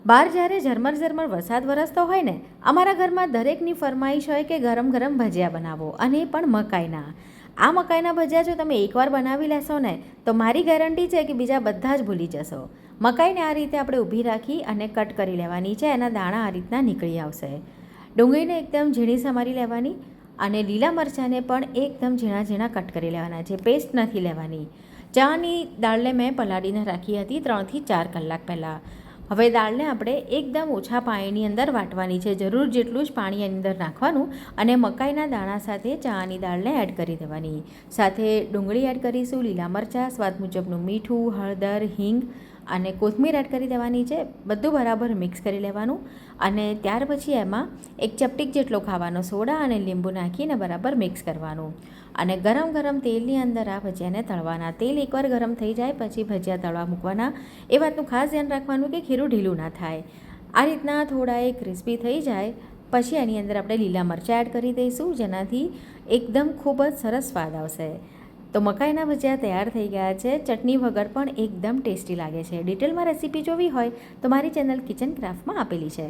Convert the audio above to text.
બહાર જ્યારે ઝરમર ઝરમર વરસાદ વરસતો હોય ને, અમારા ઘરમાં દરેકની ફરમાઈશ હોય કે ગરમ ગરમ ભજીયા બનાવો, અને એ પણ મકાઈના. આ મકાઈના ભજીયા જો તમે એકવાર બનાવી લેશો ને, તો મારી ગેરંટી છે કે બીજા બધા જ ભૂલી જશો. મકાઈને આ રીતે આપણે ઊભી રાખી અને કટ કરી લેવાની છે. એના દાણા આ રીતના નીકળી આવશે. ડુંગળીને એકદમ ઝીણી સમારી લેવાની, અને લીલા મરચાંને પણ એકદમ ઝીણા ઝીણા કટ કરી લેવાના છે. પેસ્ટ નથી લેવાની. ચાની દાળને મેં પલાળીને રાખી હતી 3 થી 4 કલાક પહેલાં. હવે દાળને આપણે એકદમ ઓછા પાણીની અંદર વાટવાની છે. જરૂર જેટલું જ પાણી એની અંદર નાખવાનું, અને મકાઈના દાણા સાથે ચાની દાળને એડ કરી દેવાની. સાથે ડુંગળી એડ કરીશું, લીલા મરચાં, સ્વાદ મુજબનું મીઠું, હળદર, હિંગ અને કોથમીર એડ કરી દેવાની છે. બધું બરાબર મિક્સ કરી લેવાનું, અને ત્યાર પછી એમાં એક ચપટીક જેટલો ખાવાનો સોડા અને લીંબુ નાખીને બરાબર મિક્સ કરવાનું. અને ગરમ ગરમ તેલની અંદર આ ભજીયાને તળવાના. તેલ એકવાર ગરમ થઈ જાય પછી ભજીયા તળવા મૂકવાના. એ વાતનું ખાસ ધ્યાન રાખવાનું કે ખીરું ઢીલું ના થાય. આ રીતના થોડા એ ક્રિસ્પી થઈ જાય પછી એની અંદર આપણે લીલા મરચાં એડ કરી દઈશું, જેનાથી એકદમ ખૂબ જ સરસ સ્વાદ આવશે. તો મકાઈના ભજીયા તૈયાર થઈ ગયા છે. ચટણી વગર પણ એકદમ ટેસ્ટી લાગે છે. ડિટેલમાં રેસીપી જોવી હોય તો મારી ચેનલ કિચન ક્રાફ્ટમાં આપેલી છે.